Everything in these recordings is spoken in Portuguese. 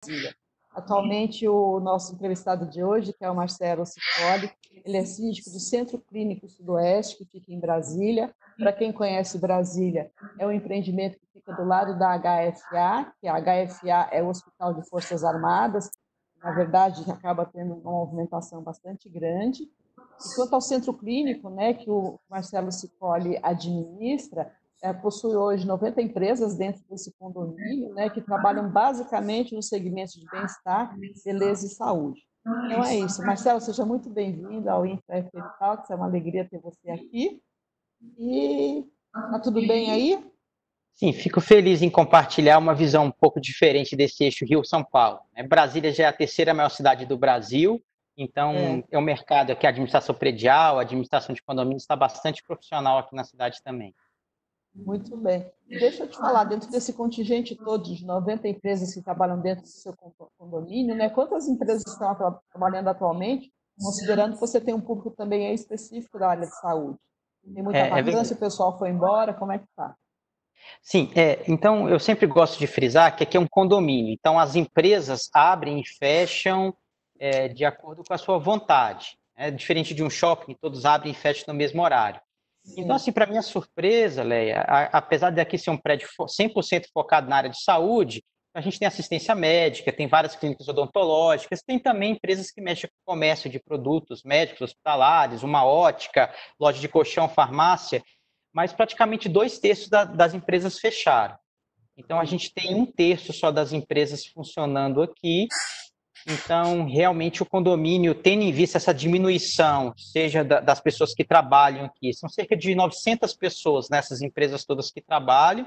Brasília. Atualmente, o nosso entrevistado de hoje, que é o Marcelo Cifoli, ele é síndico do Centro Clínico Sudoeste, que fica em Brasília. Para quem conhece Brasília, é um empreendimento que fica do lado da HFA, que a HFA é o Hospital de Forças Armadas, na verdade, acaba tendo uma movimentação bastante grande. E quanto ao centro clínico, né, que o Marcelo Cifoli administra, possui hoje 90 empresas dentro desse condomínio, né, que trabalham basicamente no segmento de bem-estar, beleza e saúde. Então é isso. Marcelo, seja muito bem-vindo ao InfraFM Talks, é uma alegria ter você aqui. E tá tudo bem aí? Sim, fico feliz em compartilhar uma visão um pouco diferente desse eixo Rio-São Paulo. Brasília já é a terceira maior cidade do Brasil, então é um mercado aqui, a administração predial, a administração de condomínios está bastante profissional aqui na cidade também. Muito bem. E deixa eu te falar, dentro desse contingente todo de 90 empresas que trabalham dentro do seu condomínio, né, quantas empresas estão trabalhando atualmente, considerando que você tem um público também específico da área de saúde? Tem muita vacância, o pessoal foi embora, como é que está? Sim, então eu sempre gosto de frisar que aqui é um condomínio, então as empresas abrem e fecham de acordo com a sua vontade. Diferente de um shopping, todos abrem e fecham no mesmo horário. Então, assim, para minha surpresa, Leia, apesar de aqui ser um prédio 100% focado na área de saúde, a gente tem assistência médica, tem várias clínicas odontológicas, tem também empresas que mexem com comércio de produtos médicos, hospitalares, uma ótica, loja de colchão, farmácia, mas praticamente 2/3 das empresas fecharam. Então, a gente tem 1/3 só das empresas funcionando aqui. Então, realmente, o condomínio, tendo em vista essa diminuição, seja das pessoas que trabalham aqui, são cerca de 900 pessoas nessas empresas todas que trabalham,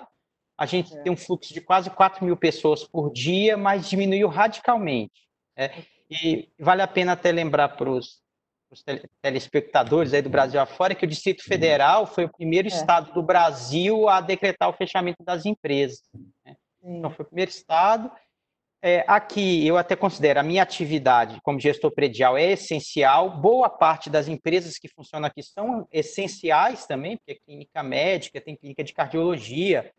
a gente tem um fluxo de quase 4.000 pessoas por dia, mas diminuiu radicalmente. E vale a pena até lembrar para os telespectadores aí do Brasil afora que o Distrito Federal foi o primeiro estado do Brasil a decretar o fechamento das empresas. Então, foi o primeiro estado. Aqui, eu até considero a minha atividade como gestor predial é essencial. Boa parte das empresas que funcionam aqui são essenciais também, porque é clínica médica, tem clínica de cardiologia,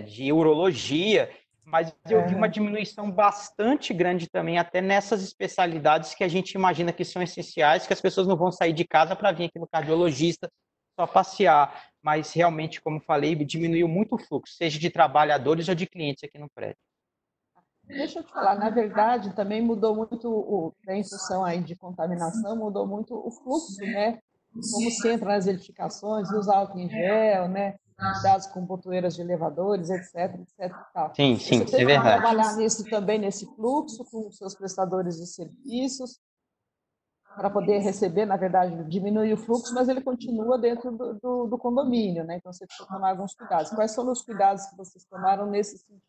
de urologia, mas eu vi uma diminuição bastante grande também, até nessas especialidades que a gente imagina que são essenciais, que as pessoas não vão sair de casa para vir aqui no cardiologista só passear. Mas realmente, como falei, diminuiu muito o fluxo, seja de trabalhadores ou de clientes aqui no prédio. Deixa eu te falar, na verdade, também mudou muito, em função aí de contaminação, mudou muito o fluxo, né? Como se entra nas edificações, usa álcool em gel, né? Cuidados com botoeiras de elevadores, etc, etc e tal. Sim, Você é teve que verdade. trabalhar nisso também, nesse fluxo, com os seus prestadores de serviços, para poder receber, na verdade, diminuir o fluxo, mas ele continua dentro do condomínio, né? Então, você precisa tomar alguns cuidados. Quais foram os cuidados que vocês tomaram nesse sentido?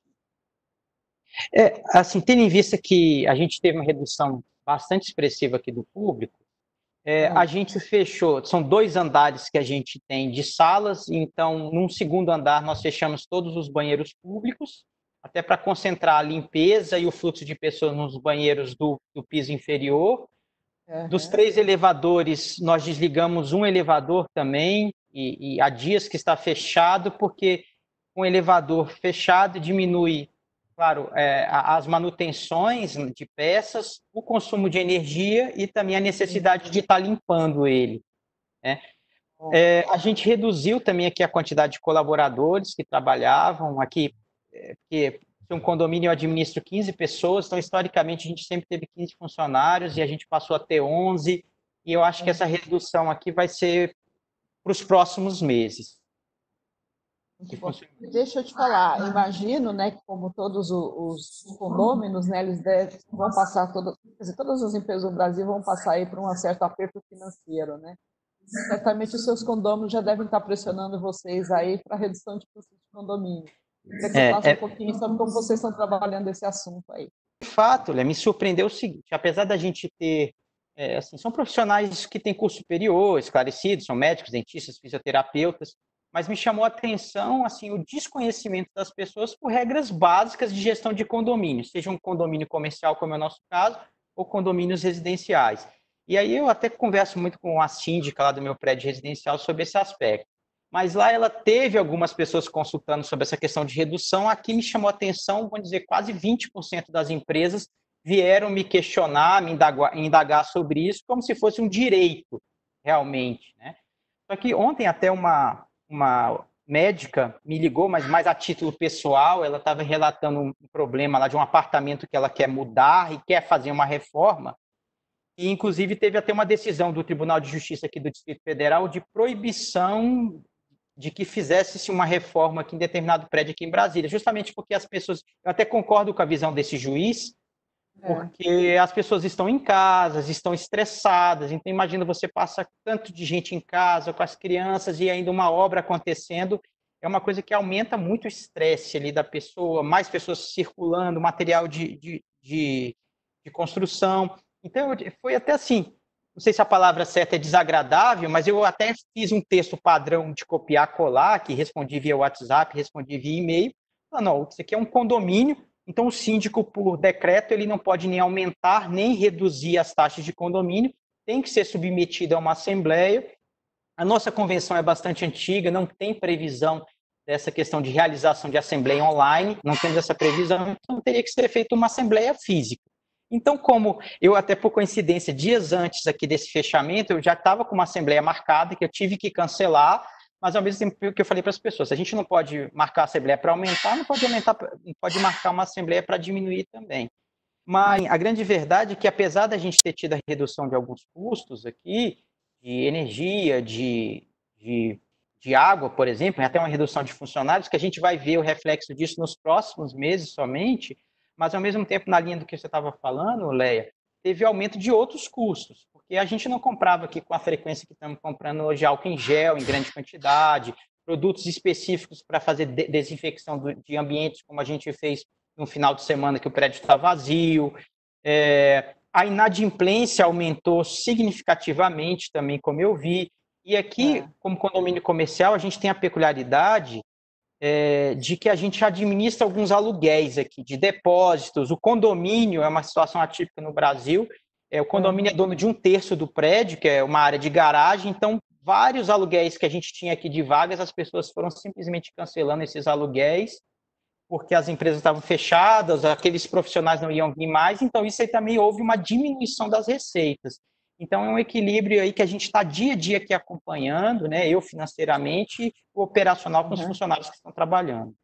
Assim, tendo em vista que a gente teve uma redução bastante expressiva aqui do público, a gente fechou, são 2 andares que a gente tem de salas, então, num segundo andar, nós fechamos todos os banheiros públicos, até para concentrar a limpeza e o fluxo de pessoas nos banheiros do piso inferior. Dos 3 elevadores, nós desligamos um elevador também, e há dias que está fechado, porque com o elevador fechado diminui, claro, as manutenções de peças, o consumo de energia e também a necessidade de estar limpando ele. A gente reduziu também aqui a quantidade de colaboradores que trabalhavam aqui, porque um condomínio eu administro 15 pessoas, então historicamente a gente sempre teve 15 funcionários e a gente passou a ter 11, e eu acho que essa redução aqui vai ser para os próximos meses. Deixa eu te falar, imagino, né, que como todos os condôminos, né, eles vão passar, quer dizer, todas as empresas do Brasil vão passar aí por um certo aperto financeiro, né? Certamente os seus condôminos já devem estar pressionando vocês aí para redução de custos de condomínio. Queria que você falasse um pouquinho sobre como vocês estão trabalhando esse assunto aí. De fato, me surpreendeu o seguinte, apesar da gente ter, assim, são profissionais que têm curso superior, esclarecidos, são médicos, dentistas, fisioterapeutas, mas me chamou a atenção, assim, o desconhecimento das pessoas por regras básicas de gestão de condomínio, seja um condomínio comercial, como é o nosso caso, ou condomínios residenciais. E aí eu até converso muito com a síndica lá do meu prédio residencial sobre esse aspecto. mas lá ela teve algumas pessoas consultando sobre essa questão de redução. Aqui me chamou a atenção, vamos dizer, quase 20% das empresas vieram me questionar, me indagar sobre isso, como se fosse um direito, realmente, né? Só que ontem até uma médica me ligou, mas mais a título pessoal, ela estava relatando um problema lá de um apartamento que ela quer mudar e quer fazer uma reforma, e inclusive teve até uma decisão do Tribunal de Justiça aqui do Distrito Federal de proibição de que fizesse-se uma reforma aqui em determinado prédio aqui em Brasília, justamente porque as pessoas, eu até concordo com a visão desse juiz, porque as pessoas estão em casa, estão estressadas, então imagina você passa tanto de gente em casa, com as crianças e ainda uma obra acontecendo, é uma coisa que aumenta muito o estresse ali da pessoa, mais pessoas circulando, material de construção. Então foi até assim, não sei se a palavra certa é desagradável, mas eu até fiz um texto padrão de copiar, colar, que respondi via WhatsApp, respondi via e-mail, falando, não, isso aqui é um condomínio, então o síndico, por decreto, ele não pode nem aumentar, nem reduzir as taxas de condomínio, tem que ser submetido a uma assembleia. A nossa convenção é bastante antiga, não tem previsão dessa questão de realização de assembleia online, não temos essa previsão, então teria que ser feita uma assembleia física. Então, como eu até por coincidência, dias antes aqui desse fechamento, eu já estava com uma assembleia marcada, que eu tive que cancelar, mas ao mesmo tempo que eu falei para as pessoas, a gente não pode marcar a assembleia para aumentar, não pode marcar uma assembleia para diminuir também. Mas a grande verdade é que, apesar da gente ter tido a redução de alguns custos aqui, de energia, de água, por exemplo, até uma redução de funcionários, que a gente vai ver o reflexo disso nos próximos meses somente, mas ao mesmo tempo, na linha do que você estava falando, Leia, teve aumento de outros custos, porque a gente não comprava aqui com a frequência que estamos comprando hoje álcool em gel em grande quantidade, produtos específicos para fazer desinfecção de ambientes, como a gente fez no final de semana que o prédio está vazio. A inadimplência aumentou significativamente também, como eu vi. E aqui, como condomínio comercial, a gente tem a peculiaridade de que a gente administra alguns aluguéis aqui, de depósitos. O condomínio é uma situação atípica no Brasil. O condomínio é dono de 1/3 do prédio, que é uma área de garagem. Então, vários aluguéis que a gente tinha aqui de vagas, as pessoas foram simplesmente cancelando esses aluguéis, porque as empresas estavam fechadas, aqueles profissionais não iam vir mais. Então, isso aí também houve uma diminuição das receitas. Então, é um equilíbrio aí que a gente está dia a dia aqui acompanhando, né? Eu financeiramente, o operacional com os funcionários que estão trabalhando.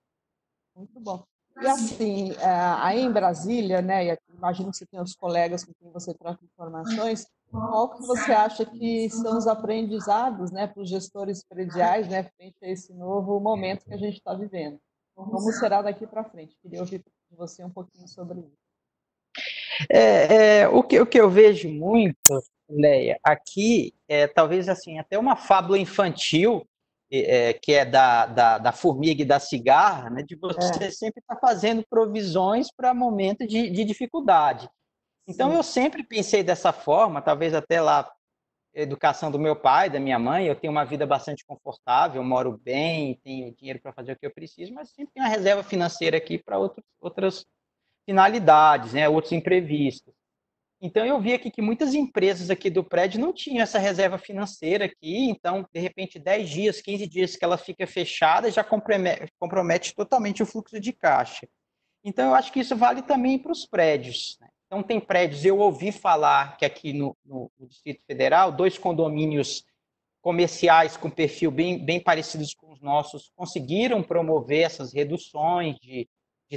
Muito bom. E assim, aí em Brasília, né, e imagino que você tem os colegas com quem você troca informações, qual que você acha que são os aprendizados, né, para os gestores prediais, né, frente a esse novo momento que a gente está vivendo? Como será daqui para frente? Queria ouvir de você um pouquinho sobre isso. O que eu vejo muito, Leia, aqui talvez assim, até uma fábula infantil, que é da formiga e da cigarra, né, de você sempre estar fazendo provisões para momentos de dificuldade. Então, eu sempre pensei dessa forma, talvez até lá, educação do meu pai, da minha mãe, eu tenho uma vida bastante confortável, moro bem, tenho dinheiro para fazer o que eu preciso, mas sempre tenho uma reserva financeira aqui para outras finalidades, né, outros imprevistos. Então, eu vi aqui que muitas empresas aqui do prédio não tinham essa reserva financeira aqui, então, de repente, 10 dias, 15 dias que ela fica fechada, já compromete totalmente o fluxo de caixa. Então, eu acho que isso vale também para os prédios, né? Então, tem prédios, eu ouvi falar que aqui no Distrito Federal, 2 condomínios comerciais com perfil bem parecidos com os nossos conseguiram promover essas reduções de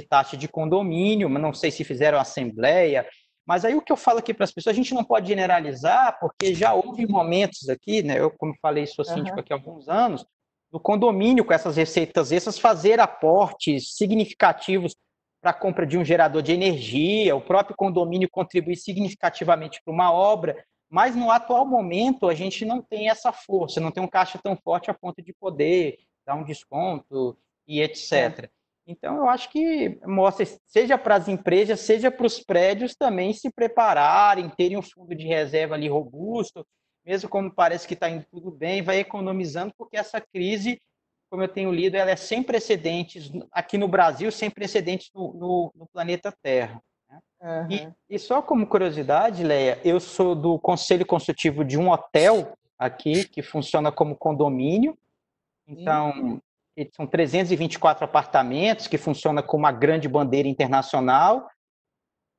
taxa de condomínio, mas não sei se fizeram assembleia. Mas aí o que eu falo aqui para as pessoas, a gente não pode generalizar, porque já houve momentos aqui, né? Eu, como falei, sou síndico aqui há alguns anos, no condomínio, com essas receitas extras, fazer aportes significativos para a compra de um gerador de energia, o próprio condomínio contribuir significativamente para uma obra, mas no atual momento a gente não tem essa força, não tem um caixa tão forte a ponto de poder dar um desconto e etc. Então, eu acho que mostra, seja para as empresas, seja para os prédios também se prepararem, terem um fundo de reserva ali robusto, mesmo quando parece que está indo tudo bem, vai economizando, porque essa crise, como eu tenho lido, ela é sem precedentes aqui no Brasil, sem precedentes no planeta Terra. E só como curiosidade, Leia, eu sou do conselho consultivo de um hotel aqui, que funciona como condomínio, Sim. Então, são 324 apartamentos que funciona com uma grande bandeira internacional,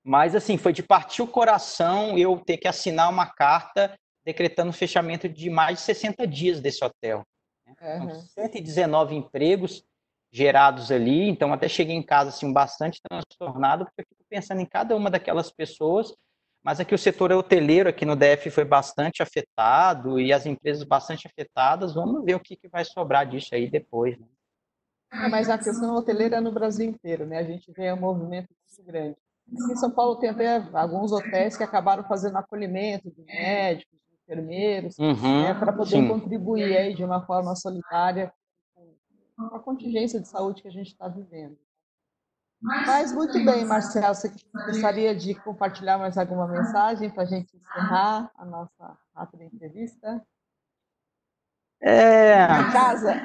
mas assim, foi de partir o coração eu ter que assinar uma carta decretando o fechamento de mais de 60 dias desse hotel. São Aham. 119 empregos gerados ali, então até cheguei em casa assim bastante transtornado, porque eu fico pensando em cada uma daquelas pessoas, mas aqui o setor hoteleiro aqui no DF foi bastante afetado e as empresas bastante afetadas, vamos ver o que vai sobrar disso aí depois, né? Mas a questão hoteleira é no Brasil inteiro, né? A gente vê um movimento muito grande. Aqui em São Paulo tem até alguns hotéis que acabaram fazendo acolhimento de médicos, de enfermeiros, né, Uhum, para poder sim. contribuir aí de uma forma solitária com a contingência de saúde que a gente está vivendo. Mas muito bem, Marcelo, você gostaria de compartilhar mais alguma mensagem para a gente encerrar a nossa rápida entrevista? É, Está em casa?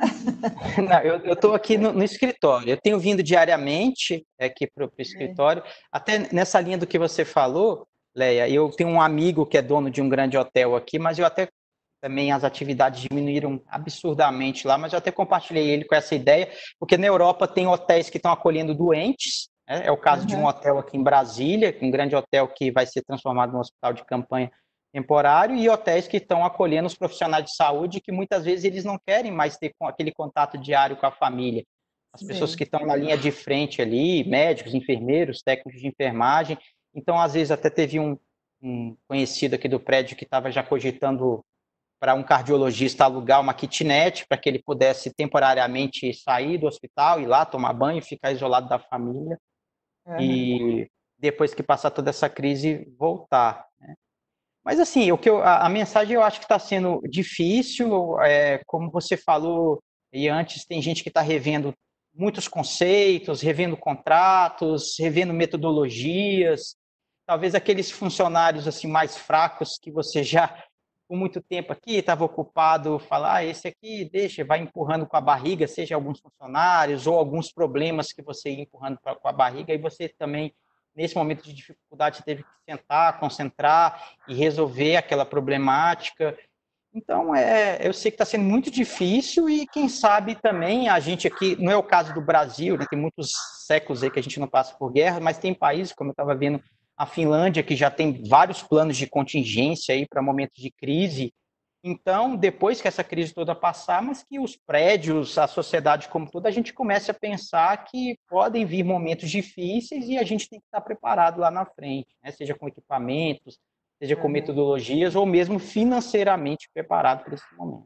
não, eu estou aqui no escritório. Eu tenho vindo diariamente aqui para o É. escritório. Até nessa linha do que você falou, Leia, eu tenho um amigo que é dono de um grande hotel aqui, mas eu até também as atividades diminuíram absurdamente lá, mas eu até compartilhei ele com essa ideia, porque na Europa tem hotéis que estão acolhendo doentes, né? É o caso de um Uhum. hotel aqui em Brasília, um grande hotel que vai ser transformado num hospital de campanha temporário, e hotéis que estão acolhendo os profissionais de saúde que muitas vezes eles não querem mais ter aquele contato diário com a família. As pessoas Sim. que estão na linha de frente ali, médicos, enfermeiros, técnicos de enfermagem. Então, às vezes, até teve um conhecido aqui do prédio que estava já cogitando para um cardiologista alugar uma kitnet para que ele pudesse temporariamente sair do hospital, ir lá tomar banho, ficar isolado da família Uhum. e depois que passar toda essa crise voltar. Mas assim, a mensagem eu acho que está sendo difícil, como você falou e antes, tem gente que está revendo muitos conceitos, revendo contratos, revendo metodologias. Talvez aqueles funcionários assim mais fracos que você já por muito tempo aqui estava ocupado, falar, esse aqui deixa, vai empurrando com a barriga, seja alguns funcionários ou alguns problemas que você ia empurrando com a barriga, e você também nesse momento de dificuldade teve que sentar, concentrar e resolver aquela problemática. Então, eu sei que está sendo muito difícil e quem sabe também a gente aqui, não é o caso do Brasil, né, tem muitos séculos aí que a gente não passa por guerra, mas tem países, como eu estava vendo, a Finlândia, que já tem vários planos de contingência aí para momentos de crise. Então, depois que essa crise toda passar, mas que os prédios, a sociedade como toda, a gente comece a pensar que podem vir momentos difíceis e a gente tem que estar preparado lá na frente, né? Seja com equipamentos, seja com Uhum. metodologias ou mesmo financeiramente preparado para esse momento.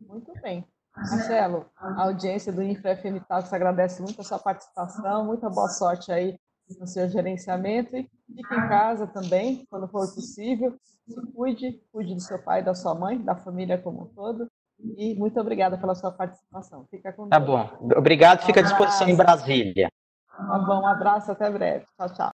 Muito bem. Marcelo, a audiência do InfraFM Talks agradece muito a sua participação, muita boa sorte aí no seu gerenciamento e fique em casa também, quando for possível. Se cuide, cuide do seu pai, da sua mãe, da família como um todo. E muito obrigada pela sua participação. Fica com Tá Deus. bom. Obrigado, Um fica à disposição em abraço. Brasília. Tá bom, um abraço, até breve. Tchau, tchau.